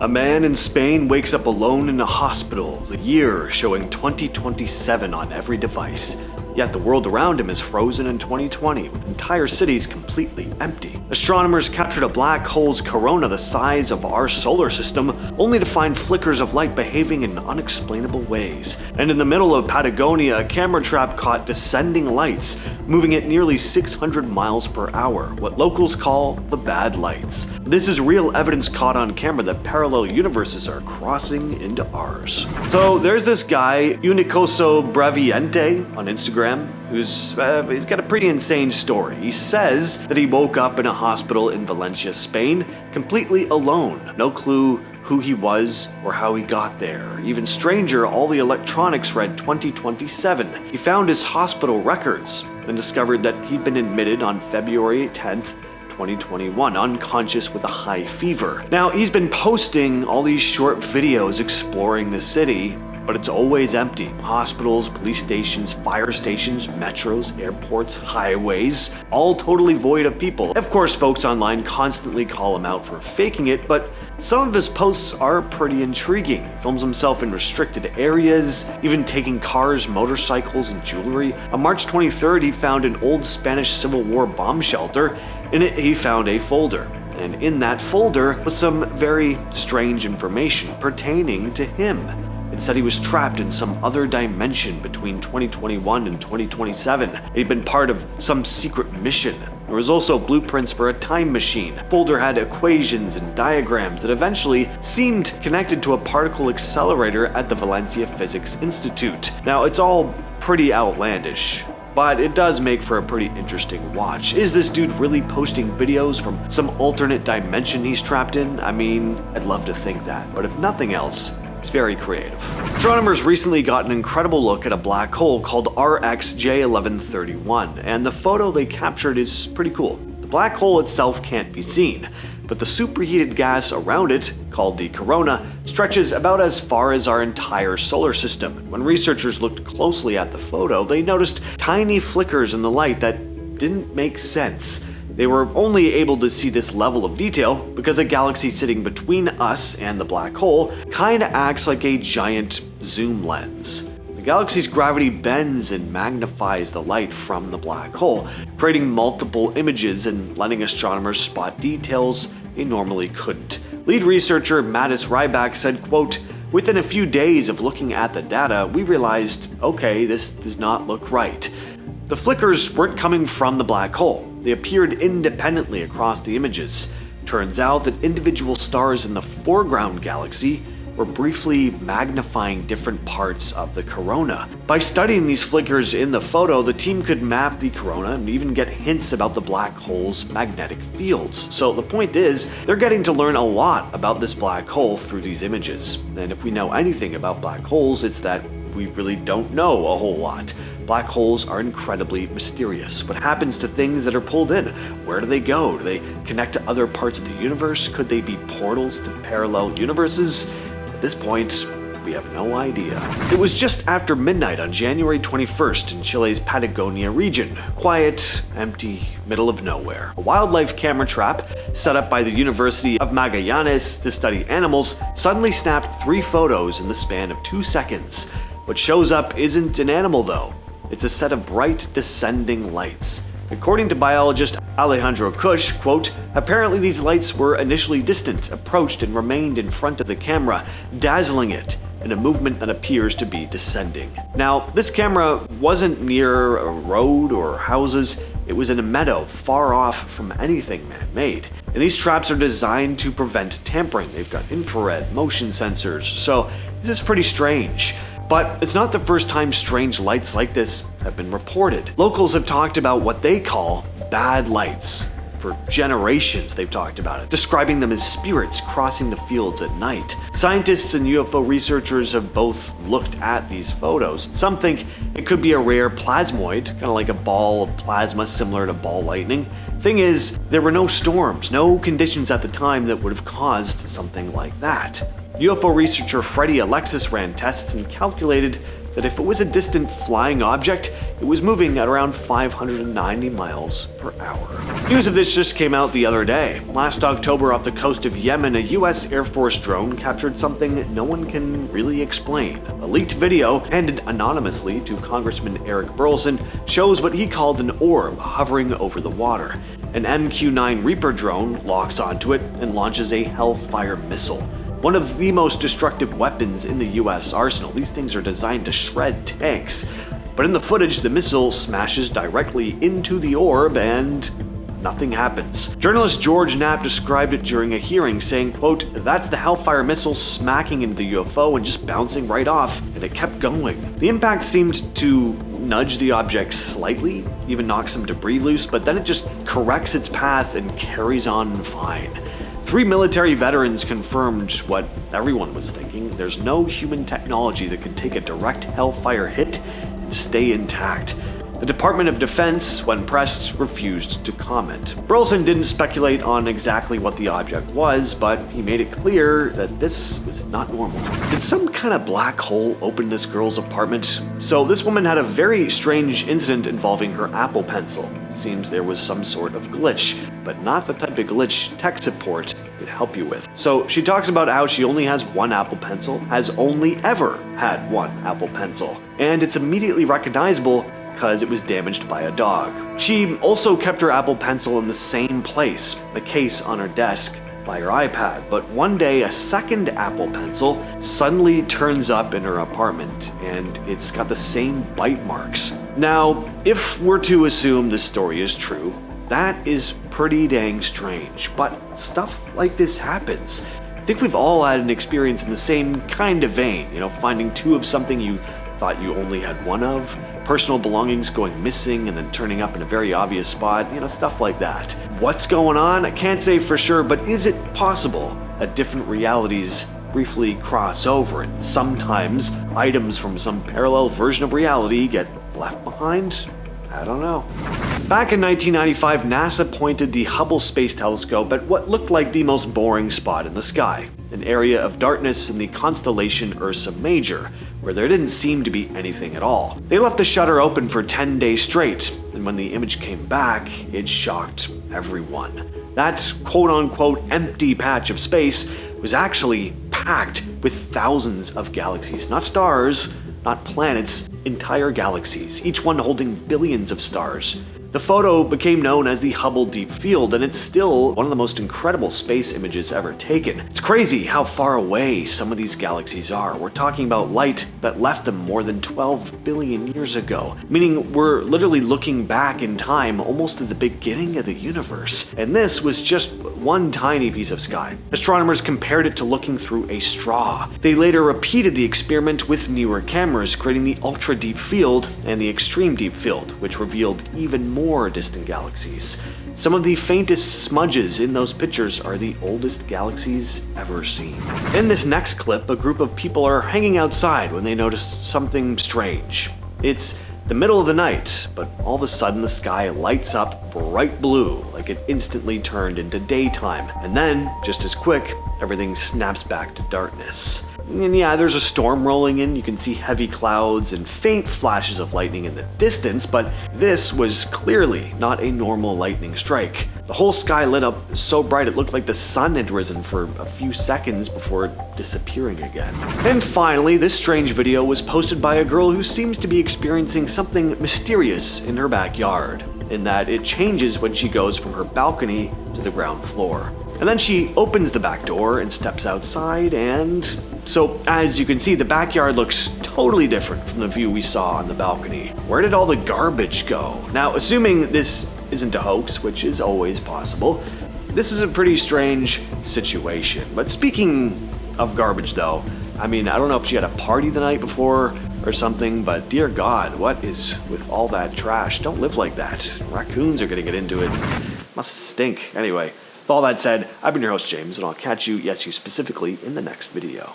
A man in Spain wakes up alone in a hospital, the year showing 2027 on every device. Yet the world around him is frozen in 2020, with entire cities completely empty. Astronomers captured a black hole's corona the size of our solar system, only to find flickers of light behaving in unexplainable ways. And in the middle of Patagonia, a camera trap caught descending lights, moving at nearly 600 miles per hour, what locals call the bad lights. This is real evidence caught on camera that parallel universes are crossing into ours. So there's this guy, Unicoso Braviente, on Instagram, who's he's got a pretty insane story. He says that he woke up in a hospital in Valencia, Spain, completely alone. No clue who he was or how he got there. Even stranger, all the electronics read 2027. He found his hospital records and discovered that he'd been admitted on February 10th, 2021, unconscious with a high fever. Now, he's been posting all these short videos exploring the city, but it's always empty. Hospitals, police stations, fire stations, metros, airports, highways, all totally void of people. Of course, folks online constantly call him out for faking it, but some of his posts are pretty intriguing. He films himself in restricted areas, even taking cars, motorcycles, and jewelry. On March 23rd, he found an old Spanish Civil War bomb shelter. In it, he found a folder. And in that folder was some very strange information pertaining to him. It said he was trapped in some other dimension between 2021 and 2027. He'd been part of some secret mission. There was also blueprints for a time machine. The folder had equations and diagrams that eventually seemed connected to a particle accelerator at the Valencia Physics Institute. Now, it's all pretty outlandish, but it does make for a pretty interesting watch. Is this dude really posting videos from some alternate dimension he's trapped in? I mean, I'd love to think that, but if nothing else, it's very creative. Astronomers recently got an incredible look at a black hole called RxJ1131, and the photo they captured is pretty cool. The black hole itself can't be seen, but the superheated gas around it, called the corona, stretches about as far as our entire solar system. When researchers looked closely at the photo, they noticed tiny flickers in the light that didn't make sense. They were only able to see this level of detail because a galaxy sitting between us and the black hole kinda acts like a giant zoom lens. The galaxy's gravity bends and magnifies the light from the black hole, creating multiple images and letting astronomers spot details they normally couldn't. Lead researcher Mattis Rybak said, quote, "Within a few days of looking at the data, we realized, okay, this does not look right." The flickers weren't coming from the black hole. They appeared independently across the images. Turns out that individual stars in the foreground galaxy were briefly magnifying different parts of the corona. By studying these flickers in the photo, the team could map the corona and even get hints about the black hole's magnetic fields. So the point is, they're getting to learn a lot about this black hole through these images. And if we know anything about black holes, it's that we really don't know a whole lot. Black holes are incredibly mysterious. What happens to things that are pulled in? Where do they go? Do they connect to other parts of the universe? Could they be portals to parallel universes? At this point, we have no idea. It was just after midnight on January 21st in Chile's Patagonia region. Quiet, empty, middle of nowhere. A wildlife camera trap set up by the University of Magallanes to study animals suddenly snapped 3 photos in the span of 2 seconds. What shows up isn't an animal though. It's a set of bright descending lights. According to biologist Alejandro Kush, quote, "Apparently these lights were initially distant, approached and remained in front of the camera, dazzling it in a movement that appears to be descending." Now, this camera wasn't near a road or houses. It was in a meadow, far off from anything man-made. And these traps are designed to prevent tampering. They've got infrared, motion sensors, so this is pretty strange. But it's not the first time strange lights like this have been reported. Locals have talked about what they call bad lights. For generations they've talked about it, describing them as spirits crossing the fields at night. Scientists and UFO researchers have both looked at these photos. Some think it could be a rare plasmoid, kind of like a ball of plasma similar to ball lightning. Thing is, there were no storms, no conditions at the time that would have caused something like that. UFO researcher Freddie Alexis ran tests and calculated that if it was a distant flying object, it was moving at around 590 miles per hour. News of this just came out the other day. Last October, off the coast of Yemen, a US Air Force drone captured something no one can really explain. A leaked video, handed anonymously to Congressman Eric Burleson, shows what he called an orb hovering over the water. An MQ-9 Reaper drone locks onto it and launches a Hellfire Missile, one of the most destructive weapons in the US arsenal. These things are designed to shred tanks. But in the footage, the missile smashes directly into the orb and nothing happens. Journalist George Knapp described it during a hearing, saying, quote, "That's the Hellfire Missile smacking into the UFO and just bouncing right off, and it kept going." The impact seemed to nudge the object slightly, even knock some debris loose, but then it just corrects its path and carries on fine. 3 military veterans confirmed what everyone was thinking. There's no human technology that can take a direct Hellfire hit and stay intact. The Department of Defense, when pressed, refused to comment. Burleson didn't speculate on exactly what the object was, but he made it clear that this was not normal. Did some kind of black hole open this girl's apartment? So this woman had a very strange incident involving her Apple Pencil. Seems there was some sort of glitch, but not the type of glitch tech support could help you with. So she talks about how she only has one Apple Pencil, has only ever had one Apple Pencil, and it's immediately recognizable because it was damaged by a dog. She also kept her Apple Pencil in the same place, the case on her desk by her iPad, but one day a second Apple Pencil suddenly turns up in her apartment, and it's got the same bite marks. Now, if we're to assume this story is true, that is pretty dang strange, but stuff like this happens. I think we've all had an experience in the same kind of vein, finding two of something you thought you only had one of, personal belongings going missing and then turning up in a very obvious spot, stuff like that. What's going on? I can't say for sure, but is it possible that different realities briefly cross over and sometimes items from some parallel version of reality get left behind? I don't know. Back in 1995, NASA pointed the Hubble Space Telescope at what looked like the most boring spot in the sky, an area of darkness in the constellation Ursa Major, where there didn't seem to be anything at all. They left the shutter open for 10 days straight, and when the image came back, it shocked everyone. That quote-unquote empty patch of space was actually packed with thousands of galaxies, not stars, not planets, entire galaxies, each one holding billions of stars. The photo became known as the Hubble Deep Field, and it's still one of the most incredible space images ever taken. It's crazy how far away some of these galaxies are. We're talking about light that left them more than 12 billion years ago, meaning we're literally looking back in time almost to the beginning of the universe. And this was just one tiny piece of sky. Astronomers compared it to looking through a straw. They later repeated the experiment with newer cameras, creating the Ultra Deep Field and the Extreme Deep Field, which revealed even more distant galaxies. Some of the faintest smudges in those pictures are the oldest galaxies ever seen. In this next clip, a group of people are hanging outside when they notice something strange. It's the middle of the night, but all of a sudden the sky lights up bright blue, like it instantly turned into daytime. And then, just as quick, everything snaps back to darkness. And yeah, there's a storm rolling in, you can see heavy clouds and faint flashes of lightning in the distance, but this was clearly not a normal lightning strike. The whole sky lit up so bright it looked like the sun had risen for a few seconds before disappearing again. And finally, this strange video was posted by a girl who seems to be experiencing something mysterious in her backyard, in that it changes when she goes from her balcony to the ground floor. And then she opens the back door and steps outside, and so as you can see, the backyard looks totally different from the view we saw on the balcony. Where did all the garbage go? Now, assuming this isn't a hoax, which is always possible, this is a pretty strange situation. But speaking of garbage though, I don't know if she had a party the night before or something, but dear God, what is with all that trash? Don't live like that. Raccoons are gonna get into it. Must stink. Anyway, with all that said, I've been your host, James, and I'll catch you, yes, you specifically, in the next video.